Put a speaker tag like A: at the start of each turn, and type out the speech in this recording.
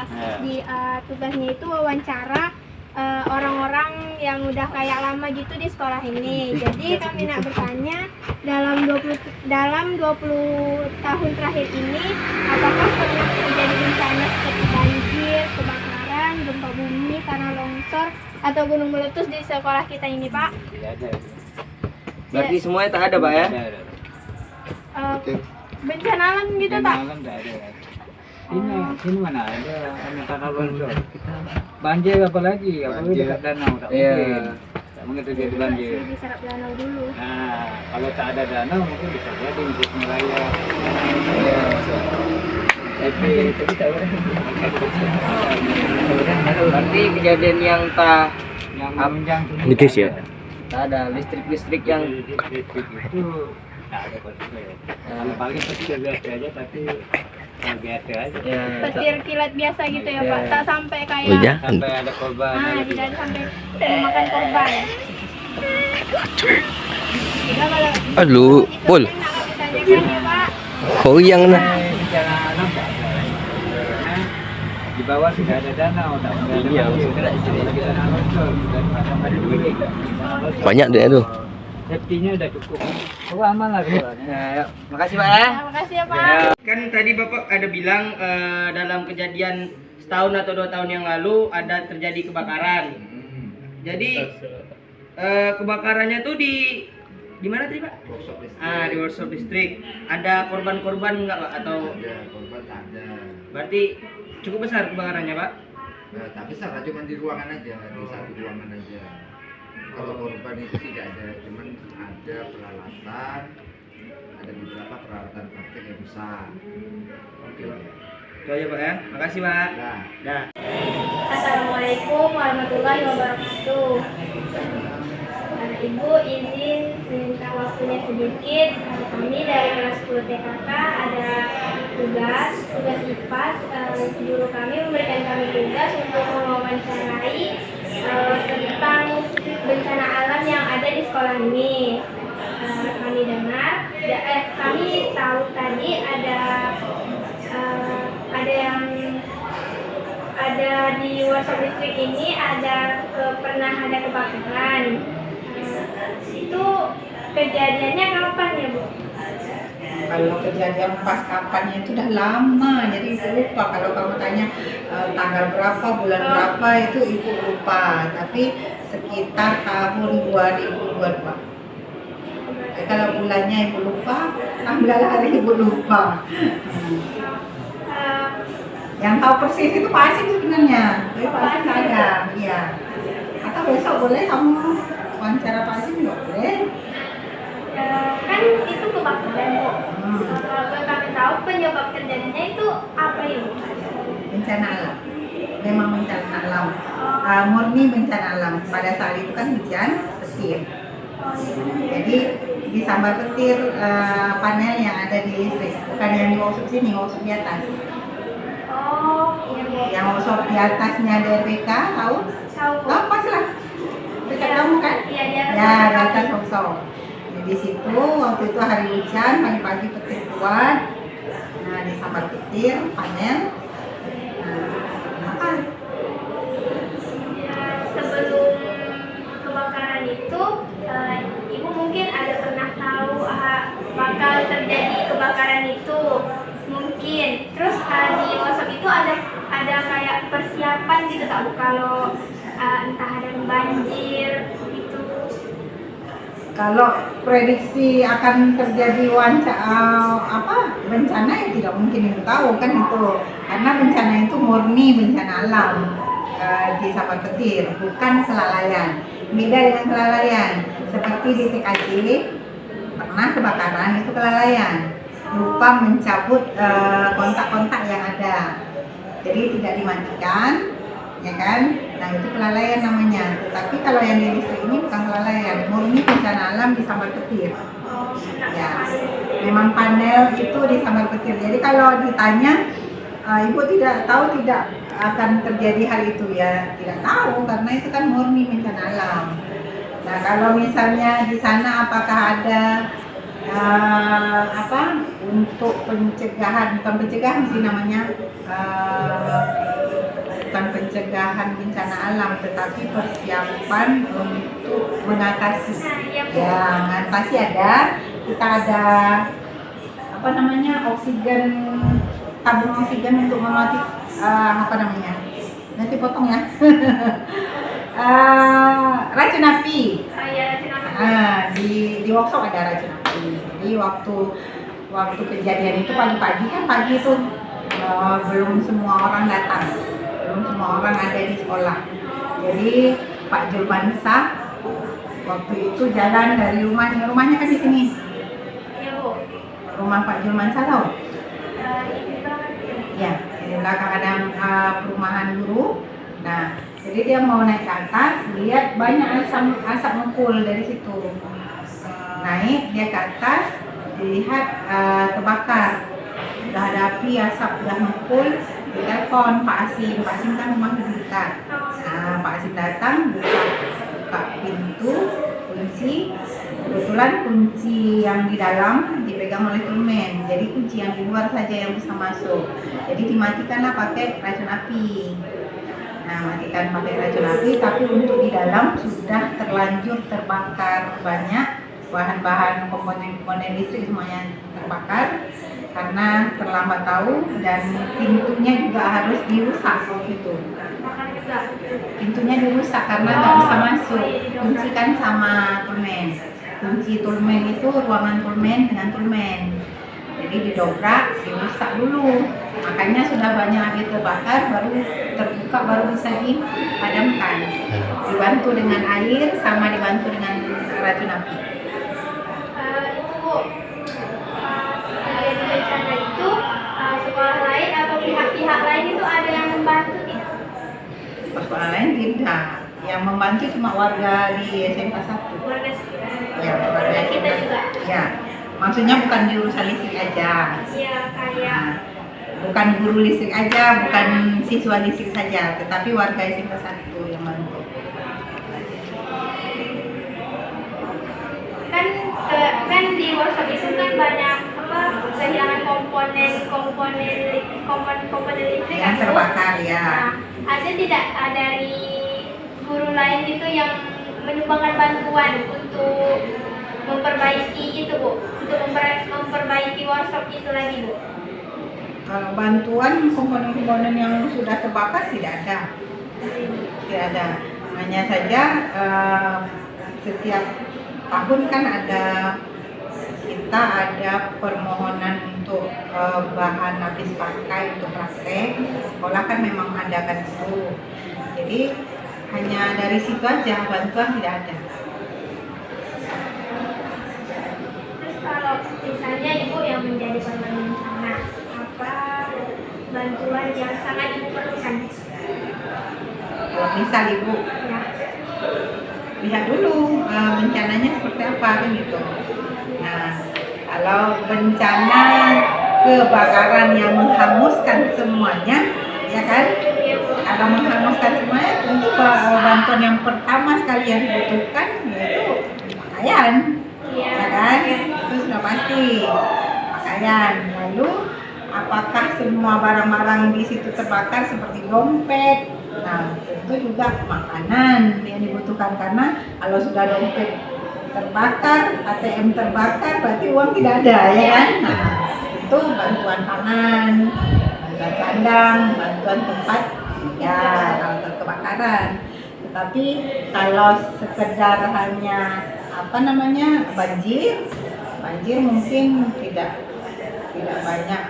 A: tugas. Tugasnya itu wawancara orang-orang yang udah kayak lama gitu di sekolah ini. Jadi kami nak bertanya, dalam 20 tahun terakhir ini, apakah pernah terjadi bencana seperti banjir, kebakaran, gempa bumi, tanah longsor, atau gunung meletus di sekolah kita ini, Pak?
B: Tidak ada.
C: Berarti semuanya tak ada, Pak ya?
B: Tidak ada.
A: Bencana alam gitu, Pak?
B: Bencana alam tidak ada. Ini mana ada tanah longsor. Banjir apalagi dekat danau tak mungkin. Tak mungkin terjadi banjir.
A: Masih diserap danau dulu.
B: Nah, kalau tak ada danau mungkin bisa jadi di raya. Tapi tak ada.
C: Berarti kejadian yang tak
B: Yang menunjang
D: Guys ya.
C: tak ada listrik yang
B: listrik itu tak ada konsekuensi. Kalau paling petir biasa aja tapi biasa aja.
C: ya,
A: Petir kilat biasa gitu ya, Pak? Tak sampai kayak
D: Oh iya.
B: Sampai ada korban.
A: tidak sampai memakan korban. Udah, kalau
D: Aduh,
A: itu
D: Pul.
A: yang nak kami tanyakan ya, Pak.
D: Koyang nah.
B: Bencana alam tak ada. Karena di bawah sudah ada danau, tak ada
C: Iya,
B: banjir.
C: sudah ada.
B: Tanah longsor, sudah ada duit.
D: Banyak deh tuh.
B: Safety-nya udah cukup. Oh, aman lah sekolahnya.
C: Ya, makasih Pak ya.
A: Terima kasih ya, Pak.
C: Kan tadi Bapak ada bilang dalam kejadian setahun atau 2 tahun yang lalu ada terjadi kebakaran. Jadi kebakarannya tuh di mana tadi Pak? Di workshop listrik. Ada korban-korban nggak Pak? Atau
E: Ada korban tak ada.
C: berarti cukup besar kebakarannya Pak?
E: Tapi salah cuma di ruangan aja, di satu ruangan aja. Kalau korban itu tidak ada, cuman ada peralatan, ada beberapa peralatan praktek yang rusak.
C: Oke Pak. Itu aja Pak ya. Makasih Pak.
E: Nah,
C: Dah.
A: Assalamualaikum warahmatullahi wabarakatuh. Ibu izin minta waktunya sedikit. Kami dari kelas 10 TKK ada tugas IPAS. Guru kami memberikan kami tugas untuk mewawancarai tentang bencana alam yang ada di sekolah ini. Kami dengar, kami tahu tadi ada yang ada di workshop listrik ini pernah ada kebakaran. Itu kejadiannya kapan ya, Bu?
F: Kalau kejadian pas kapannya itu udah lama, jadi ibu lupa. Kalau kamu tanya tanggal berapa, bulan berapa, itu ibu lupa. Tapi sekitar tahun 2022. Kalau bulannya ibu lupa, tanggal hari ibu lupa. Yang tahu persis itu Pak Asim sebenarnya. Tapi Pak Asim ada, iya. Atau besok boleh kamu wawancara Pak Asim juga boleh.
A: Kan itu kebakaran, Bu. Kalau kami tahu penyebab terjadinya itu apa ya, Bu?
F: Bencana alam, memang bencana alam, murni bencana alam. Pada saat itu kan hujan petir, jadi disambar petir panel yang ada di listrik, bukan yang di workshop sini, workshop di atas.
A: Oh, iya, Bu.
F: Yang workshop di atasnya ada RPK, tahu?
A: Tahu, Bu.
F: Tahu pas lah, dekat kamu kan?
A: Iya, di atas.
F: Ya, di atas workshop. Di situ waktu itu hari hujan, pagi-pagi petir kuat. Nah, disambar petir panel. Apa?
A: Ya, sebelum kebakaran itu, Ibu mungkin ada pernah tahu bakal terjadi kebakaran itu, mungkin. Terus di workshop itu ada kayak persiapan gitu tak, Bu? Kalau entah ada banjir gitu.
F: Kalau prediksi akan terjadi bencana ya tidak mungkin ibu tahu kan itu, karena bencana itu murni bencana alam, disambar petir, bukan kelalaian. Beda dengan kelalaian, seperti di TKJ pernah kebakaran itu kelalaian, lupa mencabut kontak-kontak yang ada, jadi tidak dimatikan, ya kan? Nah itu kelalaian namanya. Tapi kalau yang di listrik ini bukan kelalaian, murni bencana alam disambar petir. Ya, memang panel itu disambar petir. Jadi kalau ditanya, ibu tidak tahu tidak akan terjadi hal itu ya, tidak tahu karena itu kan murni bencana alam. Nah kalau misalnya di sana apakah ada untuk pencegahan, bukan pencegahan sih namanya, pencegahan bencana alam, tetapi persiapan untuk mengatasi. Ya, mengatasi kita ada apa namanya, oksigen, tabung oksigen untuk memati apa namanya, nanti potong ya. Racun api. Di workshop ada racun api. Jadi waktu kejadian itu pagi-pagi kan, pagi itu belum semua orang datang, belum semua orang ada di sekolah. Jadi Pak Julmansa waktu itu jalan dari rumahnya kan di sini. Rumah Pak Julmansa tahu? Ya, di belakang ada perumahan guru. Nah, jadi dia mau naik ke atas, lihat banyak asap mengepul dari situ. Naik dia ke atas, dilihat terbakar. Sudah ada api, asap sudah mengepul. Ditelepon Pak Asim kan rumah dekat. Nah, Pak Asim datang, buka pintu, kunci. Kebetulan kunci yang di dalam dipegang oleh Tulmen, jadi kunci yang di luar saja yang bisa masuk. Jadi dimatikanlah pakai racun api. Nah, matikan pakai racun api, tapi untuk di dalam sudah terlanjur terbakar banyak bahan-bahan komponen listrik, semuanya terbakar karena terlambat tahu, dan pintunya juga harus dirusak waktu itu. Pintunya dirusak karena nggak bisa masuk. Kunci kan sama Tulmen. Kunci Tulmen itu ruangan Tulmen dengan Tulmen. Jadi didobrak, dirusak dulu. Makanya sudah banyak api terbakar, baru terbuka, baru bisa dipadamkan. Dibantu dengan air sama dibantu dengan racun api.
A: Itu Bu, terjadi bencana itu sekolah lain atau pihak-pihak lain itu ada yang membantu tidak?
F: Sekolah lain tidak. Yang membantu cuma warga di SMK 1.
A: Warga sekitar.
F: Ya, warga
A: Kita juga.
F: Ya, maksudnya bukan di urusan listrik aja.
A: Iya, kayak
F: Nah, bukan guru listrik aja, bukan siswa listrik saja, tetapi warga SMK 1 yang bantu.
A: kan di workshop itu kan banyak kehilangan komponen listrik
F: Yang
A: kan, Bu?
F: terbakar ya.
A: Nah, ada tidak dari guru lain itu yang menyumbangkan bantuan untuk memperbaiki itu, Bu, untuk memperbaiki workshop itu lagi, Bu?
F: Kalau bantuan komponen-komponen yang sudah terbakar tidak ada. Tidak ada. Hanya saja setiap tahun kan kita ada permohonan untuk bahan habis pakai untuk praktek. Sekolah kan memang adakan itu. Jadi hanya dari situ aja, bantuan tidak ada.
A: Terus kalau misalnya Ibu yang menjadi korban bencana, apa bantuan yang sangat Ibu perlukan?
F: Kalau misal Ibu
A: Ya.
F: lihat dulu bencananya seperti apa kan gitu. Nah, kalau bencana kebakaran yang menghanguskan semuanya, ya kan? Kalau menghanguskan semuanya, tentu bantuan yang pertama sekali yang dibutuhkan yaitu pakaian, ya kan? Itu sudah pasti pakaian. Lalu, apakah semua barang-barang di situ terbakar seperti dompet? Nah, itu juga makanan yang dibutuhkan, karena kalau sudah dompet terbakar, ATM terbakar, berarti uang tidak ada, ya kan? Nah, itu bantuan pangan, bantuan sandang, bantuan tempat ya kalau kebakaran. Tetapi kalau sekedar hanya banjir mungkin tidak banyak